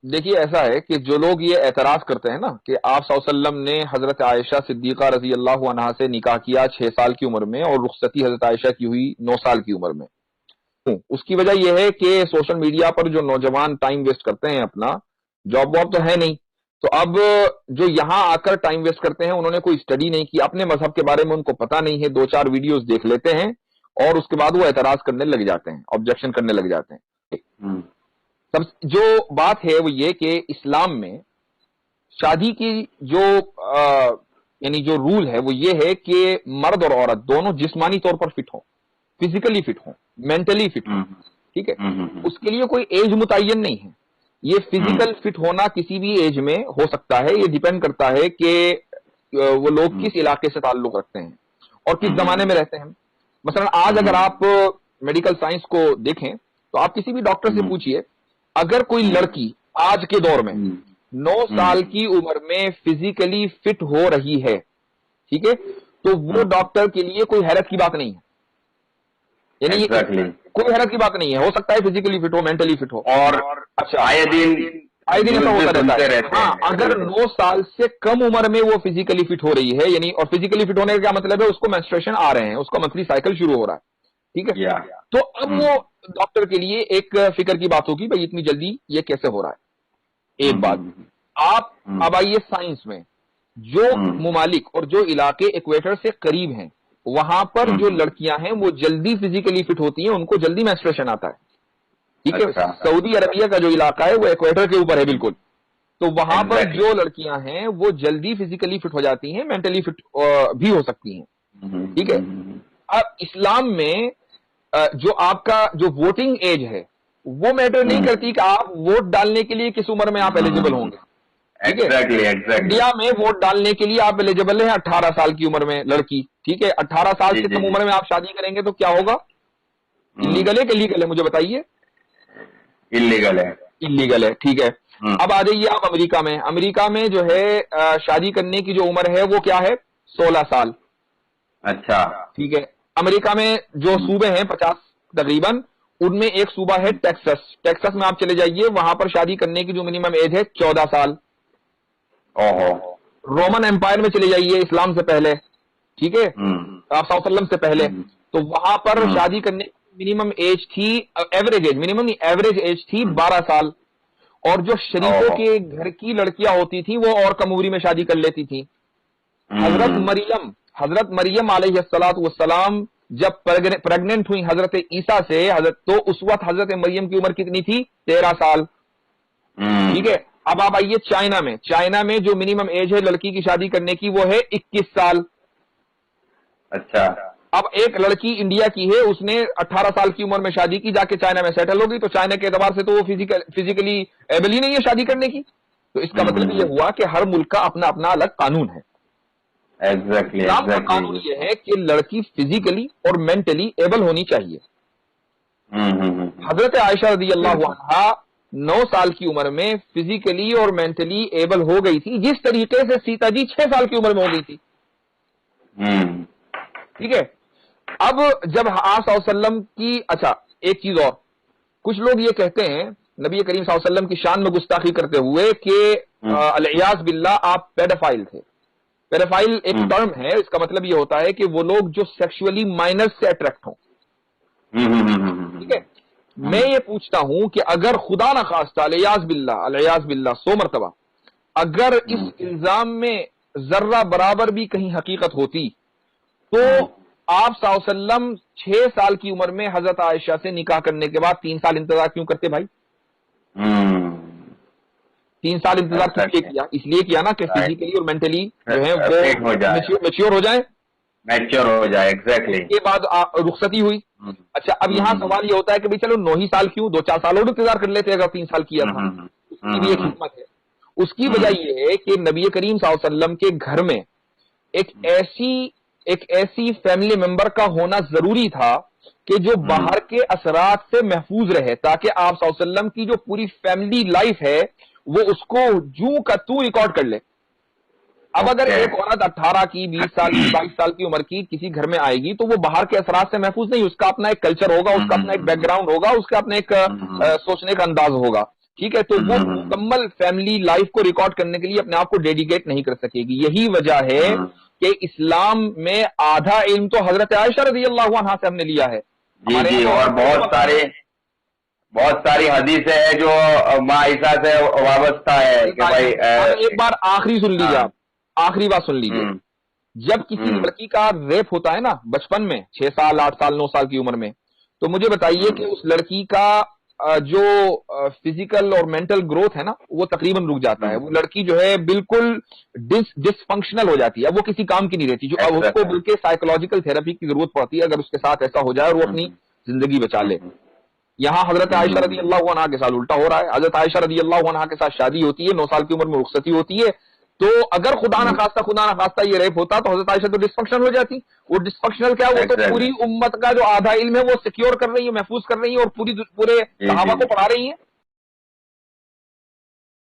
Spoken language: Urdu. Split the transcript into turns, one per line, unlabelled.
دیکھیے ایسا ہے کہ جو لوگ یہ اعتراض کرتے ہیں نا کہ آپ صلی اللہ علیہ وسلم نے حضرت عائشہ صدیقہ رضی اللہ عنہا سے نکاح کیا 6 سال کی عمر میں اور رخصتی حضرت عائشہ کی ہوئی 9 سال کی عمر میں، اس کی وجہ یہ ہے کہ سوشل میڈیا پر جو نوجوان ٹائم ویسٹ کرتے ہیں اپنا، جاب واب تو ہے نہیں، تو اب جو یہاں آ کر ٹائم ویسٹ کرتے ہیں انہوں نے کوئی اسٹڈی نہیں کی، اپنے مذہب کے بارے میں ان کو پتہ نہیں ہے، 2 4 ویڈیوز دیکھ لیتے ہیں اور اس کے بعد وہ اعتراض کرنے لگ جاتے ہیں، آبجیکشن کرنے لگ جاتے ہیں۔ سب جو بات ہے وہ یہ کہ اسلام میں شادی کی جو یعنی جو رول ہے وہ یہ ہے کہ مرد اور عورت دونوں جسمانی طور پر فٹ ہوں، فزیکلی فٹ ہوں، مینٹلی فٹ ہوں، ٹھیک ہے، اس کے لیے کوئی ایج متعین نہیں ہے، یہ فزیکل فٹ ہونا کسی بھی ایج میں ہو سکتا ہے، یہ ڈیپینڈ کرتا ہے کہ وہ لوگ کس علاقے سے تعلق رکھتے ہیں اور کس زمانے میں رہتے ہیں۔ مثلا آج اگر آپ میڈیکل سائنس کو دیکھیں تو آپ کسی بھی ڈاکٹر سے پوچھئے، اگر کوئی لڑکی آج کے دور میں 9 سال کی عمر میں فزیکلی فٹ ہو رہی ہے، ٹھیک ہے، تو وہ ڈاکٹر کے لیے کوئی حیرت کی بات نہیں ہے، یعنی کوئی حیرت کی بات نہیں ہے، ہو سکتا ہے فزیکلی فٹ ہو، مینٹلی فٹ ہو،
اور
اچھا
آئے دن
ایسا ہوتا رہتا ہے۔
رہتے
ہاں،
ہیں
اگر 9 سال سے کم عمر میں وہ فزیکلی فٹ ہو رہی ہے، یعنی اور فزیکلی فٹ ہونے کا کیا مطلب ہے، اس کو مینسٹریشن آ رہے ہیں، اس کا منتھلی سائیکل شروع ہو رہا ہے، ٹھیک ہے، تو اب وہ ڈاکٹر کے لیے ایک فکر کی بات ہوگی بھائی اتنی جلدی یہ کیسے ہو رہا ہے۔ ایک بات، آپ اب آئیے سائنس میں، جو ممالک اور جو علاقے ایکویٹر سے قریب ہیں وہاں پر جو لڑکیاں ہیں وہ جلدی فزیکلی فٹ ہوتی ہیں، ان کو جلدی مینسٹریشن آتا ہے، ٹھیک ہے، سعودی عربیہ کا جو علاقہ ہے وہ ایکویٹر کے اوپر ہے بالکل، تو وہاں پر جو لڑکیاں ہیں وہ جلدی فزیکلی فٹ ہو جاتی ہیں، مینٹلی فٹ بھی ہو سکتی ہیں، ٹھیک ہے۔ اب اسلام میں جو آپ کا جو ووٹنگ ایج ہے وہ میٹر نہیں کرتی کہ آپ ووٹ ڈالنے کے لیے کس عمر میں آپ ایلیجیبل ہوں گے، ٹھیک ہے۔ انڈیا میں ووٹ ڈالنے کے لیے آپ ایلیجیبل ہیں 18 سال کی عمر میں لڑکی، ٹھیک ہے، 18 سال سے کم عمر میں آپ شادی کریں گے تو کیا ہوگا، انلیگل ہے کہ لیگل ہے، مجھے بتائیے۔
انلیگل ہے،
انلیگل ہے، ٹھیک ہے۔ اب آ جائیے آپ امریکہ میں، امریکہ میں جو ہے شادی کرنے کی جو عمر ہے وہ کیا ہے، 16 سال،
اچھا،
ٹھیک ہے۔ امریکہ میں جو صوبے ہیں 50 تقریباً، ان میں ایک صوبہ ہے ٹیکسس، ٹیکسس میں آپ چلے جائیے، وہاں پر شادی کرنے کی جو منیمم ایج ہے 14 سال۔ رومن امپائر میں چلے جائیے اسلام سے پہلے، ٹھیک ہے، آپ صلی اللہ علیہ وسلم سے پہلے، تو وہاں پر شادی کرنے کی منیمم ایج تھی، average age, minimum average age تھی 12 سال، اور جو شریفوں کے گھر کی لڑکیاں ہوتی تھیں وہ اور کم عمری میں شادی کر لیتی تھیں۔ حضرت مریم علیہ الصلوۃ والسلام جب پریگننٹ ہوئی حضرت عیسیٰ سے، تو اس وقت حضرت مریم کی عمر کتنی تھی، 13 سال، ٹھیک ہے۔ اب آپ آئیے چائنا میں، چائنا میں جو منیمم ایج ہے لڑکی کی شادی کرنے کی وہ ہے 21 سال۔
اچھا،
اب ایک لڑکی انڈیا کی ہے، اس نے 18 سال کی عمر میں شادی کی، جا کے چائنا میں سیٹل ہو گئی، تو چائنا کے اعتبار سے تو وہ فزیکلی ایبل ہی نہیں ہے شادی کرنے کی، تو اس کا مطلب یہ ہوا کہ ہر ملک کا اپنا اپنا الگ قانون ہے۔ اسلام کا قانون یہ ہے کہ لڑکی فزیکلی اور مینٹلی ایبل ہونی چاہیے۔ حضرت عائشہ رضی اللہ عنہا 9 سال کی عمر میں فزیکلی اور مینٹلی ایبل ہو گئی تھی، جس طریقے سے سیتا جی 6 سال کی عمر میں ہو گئی تھی، ٹھیک ہے۔ اب جب آپ صلی اللہ علیہ وسلم کی، اچھا ایک چیز اور، کچھ لوگ یہ کہتے ہیں نبی کریم صلی اللہ علیہ وسلم کی شان میں گستاخی کرتے ہوئے کہ العیاذ باللہ آپ پیڈوفائل تھے۔ پیڈوفائل ایک ٹرم ہے، اس کا مطلب یہ ہوتا ہے کہ وہ لوگ جو سیکشولی مائنر سے اٹریکٹ ہوں، ٹھیک ہے۔ میں یہ پوچھتا ہوں کہ اگر خدا نخواستہ العیاذ باللہ 100 مرتبہ اگر اس الزام میں ذرہ برابر بھی کہیں حقیقت ہوتی تو آپ صلی اللہ علیہ وسلم 6 سال کی عمر میں حضرت عائشہ سے نکاح کرنے کے بعد 3 سال انتظار کیوں کرتے بھائی؟ 3 سال انتظار کس لیے کیا؟ اس لیے کیا نا کہ فزیکلی اور مینٹلی جو ہے وہ میچیور ہو جائیں،
ایگزیکٹلی،
اس کے بعد رخصتی ہوئی۔ اچھا اب یہاں سوال یہ ہوتا ہے کہ بھائی چلو 9 ہی سال کیوں، 2 4 سال اور انتظار کر لیتے اگر 3 سال کیا تھا، اس کی بھی ایک حکمت ہے۔ اس کی وجہ یہ ہے کہ نبی کریم صلی اللہ علیہ وسلم کے گھر میں ایک ایسی فیملی ممبر کا ہونا ضروری تھا کہ جو باہر کے اثرات سے محفوظ رہے، تاکہ آپ صلی اللہ علیہ وسلم کی جو پوری فیملی لائف ہے وہ اس کو جو کا تو ریکارڈ کر لے۔ اب اگر ایک عورت 18 کی، 20 سال کی، 22 سال کی عمر کی کسی گھر میں آئے گی تو وہ باہر کے اثرات سے محفوظ نہیں، اس کا اپنا ایک کلچر ہوگا، اس کا اپنا ایک بیک گراؤنڈ ہوگا، اس کا اپنا ایک سوچنے کا انداز ہوگا ٹھیک ہے، تو وہ مکمل فیملی لائف کو ریکارڈ کرنے کے لیے اپنے آپ کو ڈیڈیکیٹ نہیں کر سکے گی. یہی وجہ ہے کہ اسلام میں آدھا علم تو حضرت عائشہ رضی اللہ عنہا سے ہم نے لیا ہے.
جی اور بہت ساری حدیثیں ہیں جو ماں عائشہ سے وابستہ ہے کہ بھائی
ایک بار آخری سن لیجیے، آپ آخری بات سن لیجیے. جب کسی لڑکی کا ریپ ہوتا ہے نا بچپن میں 6 سال 8 سال 9 سال کی عمر میں، تو مجھے بتائیے کہ اس لڑکی کا جو فزیکل اور مینٹل گروتھ ہے نا وہ تقریباً رک جاتا ہے. وہ لڑکی جو ہے بالکل ڈس فنکشنل ہو جاتی ہے، اب وہ کسی کام کی نہیں رہتی. جو اب اس کو بلکہ سائیکولوجیکل تھراپی کی ضرورت پڑتی ہے اگر اس کے ساتھ ایسا ہو جائے اور وہ اپنی زندگی بچا لے. یہاں حضرت عائشہ رضی اللہ عنہا کے ساتھ الٹا ہو رہا ہے. حضرت عائشہ رضی اللہ عنہا کے ساتھ شادی ہوتی ہے، 9 سال کی عمر میں رخصتی ہوتی ہے. تو اگر خدا نہ خواستہ یہ ریپ ہوتا تو حضرت عائشہ تو ڈسفنکشنل ہو جاتی. وہ ڈسفنکشنل کیا، وہ تو پوری امت کا جو آدھا علم ہے وہ سیکیور کر رہی ہے، محفوظ کر رہی ہے اور پورے صحابہ کو پڑھا رہی ہیں.